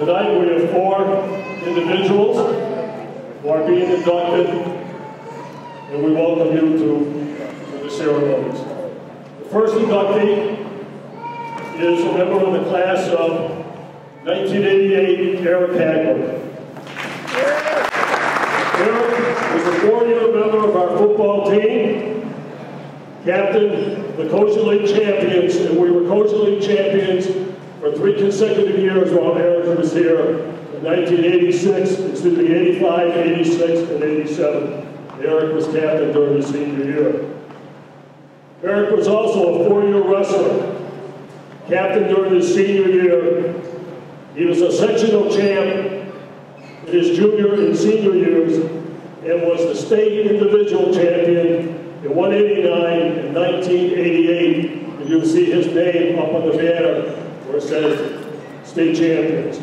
Tonight we have 4 individuals who are being inducted, and we welcome you to the ceremonies. The first inductee is a member of the class of 1988, Eric Hagler. Eric was a 4-year member of our football team, captain the Coaching League champions, and we were Coaching League champions for 3 consecutive years while Eric was here in 85, 86, and 87. Eric was captain during his senior year. Eric was also a 4-year wrestler, captain during his senior year. He was a sectional champ in his junior and senior years and was the state individual champion in 189 and 1988. And you'll see his name up on the banner where it says state champions.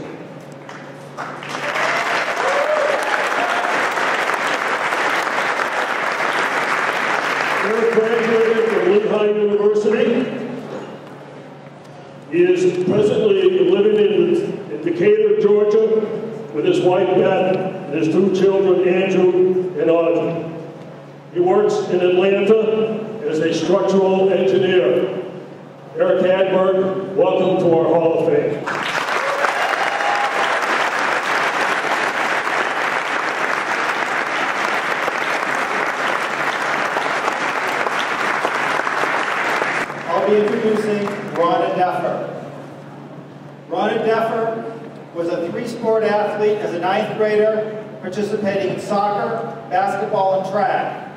Eric graduated from Lehigh University. He is presently living in Decatur, Georgia, with his wife Beth and his 2 children, Andrew and Audrey. He works in Atlanta as a structural engineer. Eric Hadberg, welcome to our Hall of Fame. I'll be introducing Ronna Deffer. Ronna Deffer was a 3-sport athlete as a 9th grader, participating in soccer, basketball, and track.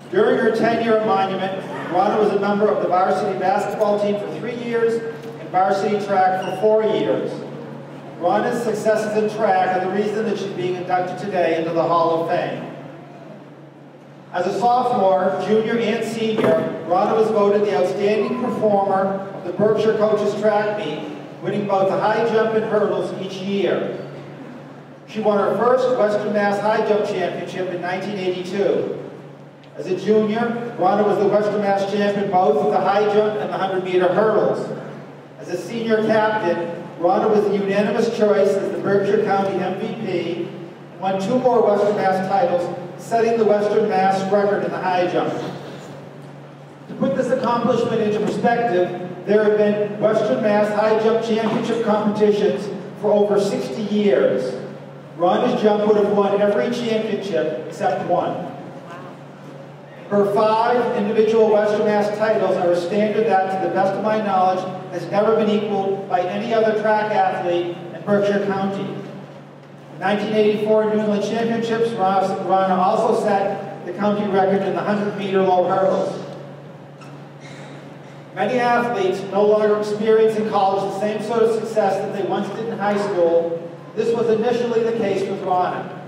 During her tenure at Monument, Ronna was a member of the varsity basketball team for 3 years and varsity track for 4 years. Ronna's successes in track are the reason that she's being inducted today into the Hall of Fame. As a sophomore, junior, and senior, Ronna was voted the outstanding performer of the Berkshire Coaches Track Meet, winning both the high jump and hurdles each year. She won her first Western Mass High Jump Championship in 1982. As a junior, Ronna was the Western Mass champion both of the high jump and the 100-meter hurdles. As a senior captain, Ronna was the unanimous choice as the Berkshire County MVP and won 2 more Western Mass titles, setting the Western Mass record in the high jump. To put this accomplishment into perspective, there have been Western Mass High Jump Championship competitions for over 60 years. Ronna's jump would have won every championship except 1. Her 5 individual Western Mass titles are a standard that, to the best of my knowledge, has never been equaled by any other track athlete in Berkshire County. In 1984 New England Championships, Ronna also set the county record in the 100-meter low hurdles. Many athletes no longer experience in college the same sort of success that they once did in high school. This was initially the case with Ronna.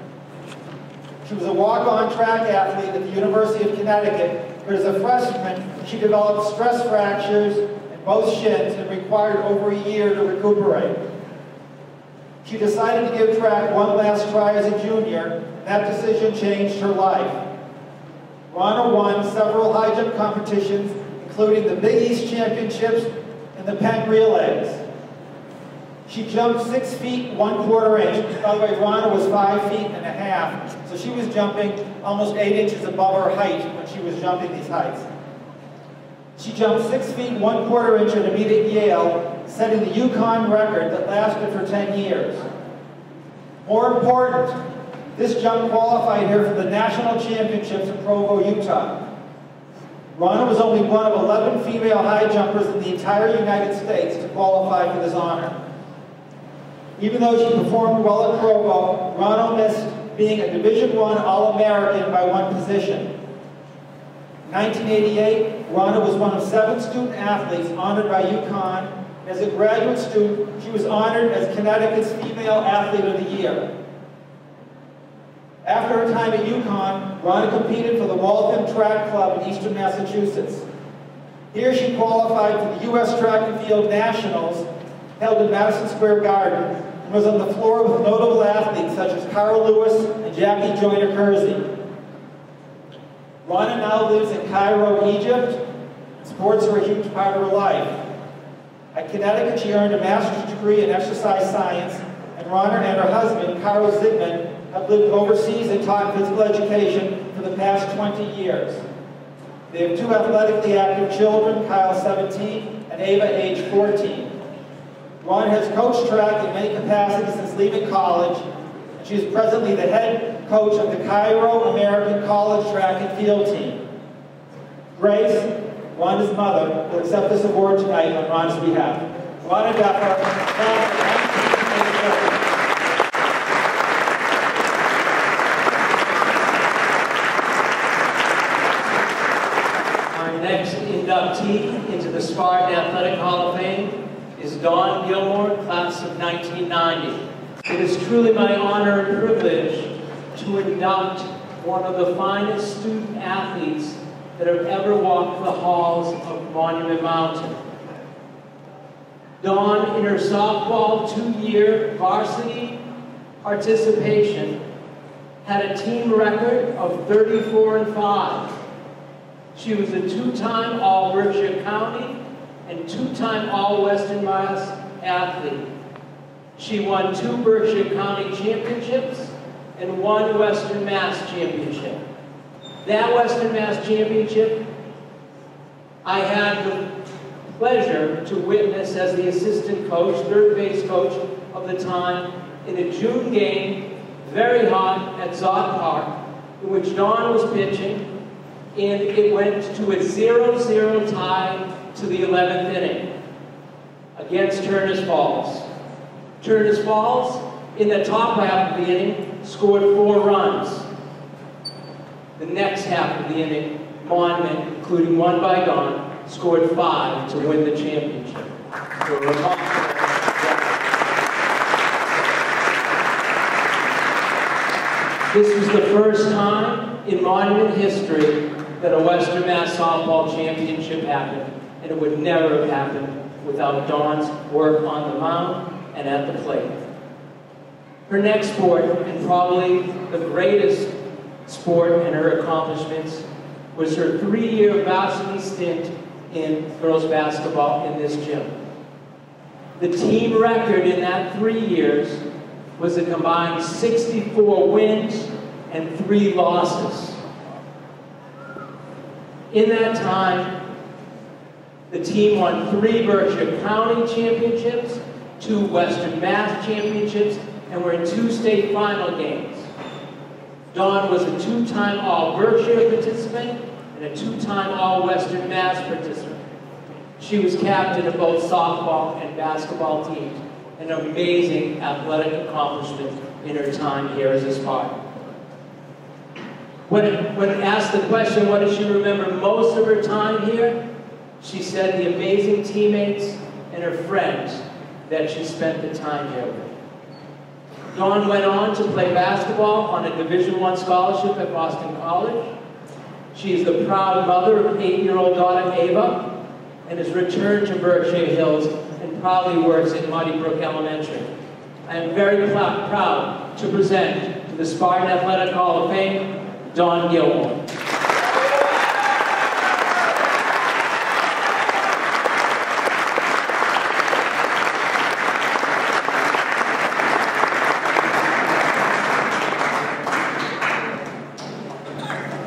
She was a walk-on track athlete at the University of Connecticut, but as a freshman, she developed stress fractures in both shins and required over a year to recuperate. She decided to give track one last try as a junior, and that decision changed her life. Ronna won several high jump competitions, including the Big East Championships and the Penn Relays. She jumped 6 feet 1/4 inch. By the way, Ronna was 5 feet and a half, so she was jumping almost 8 inches above her height when she was jumping these heights. She jumped 6 feet 1/4 inch at a meet at Yale, setting the Yukon record that lasted for 10 years. More important, this jump qualified her for the national championships in Provo, Utah. Ronna was only one of 11 female high jumpers in the entire United States to qualify for this honor. Even though she performed well at Provo, Ronna missed being a Division I All-American by 1 position. In 1988, Ronna was one of 7 student athletes honored by UConn. As a graduate student, she was honored as Connecticut's Female Athlete of the Year. After her time at UConn, Ronna competed for the Waltham Track Club in Eastern Massachusetts. Here she qualified for the U.S. Track and Field Nationals held in Madison Square Garden and was on the floor with notable athletes such as Carl Lewis and Jackie Joyner-Kersee. Ronna now lives in Cairo, Egypt, and sports are a huge part of her life. At Connecticut, she earned a master's degree in exercise science and Rhonda and her husband, Carl Zygmunt, have lived overseas and taught physical education for the past 20 years. They have two athletically active children, Kyle 17 and Ava age 14. Rhonda has coached track in many capacities since leaving college, and she is presently the head coach of the Cairo American College Track and Field Team. Grace, Rhonda's mother, will accept this award tonight on Rhonda's behalf. Rhonda Duffer, Our next inductee into the Spartan Athletic Hall of Fame is Dawn Gilmore, class of 1990. It is truly my honor and privilege to induct one of the finest student athletes that have ever walked the halls of Monument Mountain. Dawn, in her softball two-year varsity participation, had a team record of 34-5. She was a two-time All-Berkshire County and two-time All-Western Mass athlete. She won 2 Berkshire County championships and 1 Western Mass championship. That Western Mass championship, I had the pleasure to witness as the assistant coach, third base coach of the time, in a June game, very hot at Zot Park, in which Dawn was pitching, and it went to a 0-0 tie to the 11th inning against Turners Falls. Turners Falls, in the top half of the inning, scored 4 runs. The next half of the inning, Monument, including one by Dawn, scored 5 to win the championship. This was the first time in Monument history that a Western Mass softball championship happened, and it would never have happened without Dawn's work on the mound and at the plate. Her next sport, and probably the greatest sport in her accomplishments, was her 3-year varsity stint in girls basketball in this gym. The team record in that 3 years was a combined 64 wins and 3 losses. In that time, the team won 3 Berkshire County championships, 2 Western Mass championships, and were in 2 state final games. Dawn was a 2-time All-Berkshire participant and a 2-time All-Western Mass participant. She was captain of both softball and basketball teams, an amazing athletic accomplishment in her time here as a Spartan. When asked the question, what does she remember most of her time here, she said the amazing teammates and her friends that she spent the time here with. Dawn went on to play basketball on a Division I scholarship at Boston College. She is the proud mother of 8-year-old daughter Ava, and has returned to Berkshire Hills and proudly works at Muddy Brook Elementary. I am very proud to present to the Spartan Athletic Hall of Fame, Dawn Gilmore.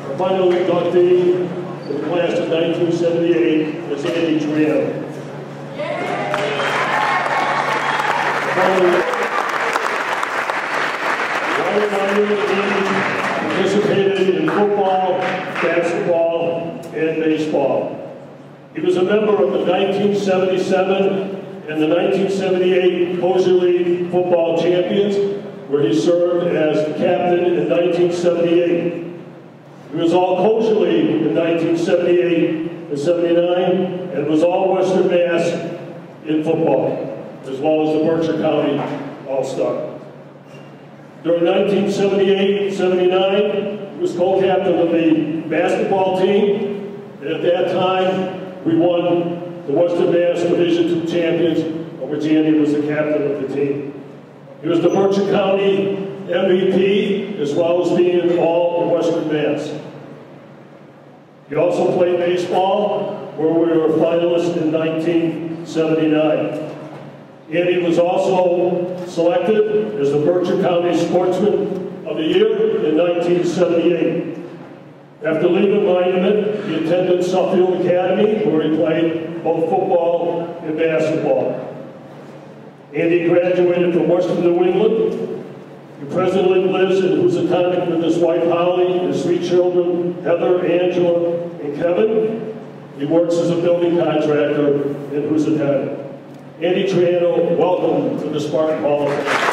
Our final inductee in the class of 1978 is Andy Tran. Participated in football, basketball, and baseball. He was a member of the 1977 and the 1978 Kosher League football champions, where he served as captain in 1978. He was all Kosher League in 1978 and 79, and was all Western Mass in football, as well as the Berkshire County All-Star. During 1978-79, he was co-captain of the basketball team, and at that time, we won the Western Mass Division II champions, of which Andy was the captain of the team. He was the Berkshire County MVP, as well as being all in Western Mass. He also played baseball, where we were finalists in 1979. Andy was also selected as the Berkshire County Sportsman of the Year in 1978. After leaving Monument, he attended Suffield Academy, where he played both football and basketball. Andy graduated from Western New England. He presently lives in Housatonic with his wife Holly and his 3 children, Heather, Angela, and Kevin. He works as a building contractor in Housatonic. Andy Triano, welcome to the Spartan Hall of Fame.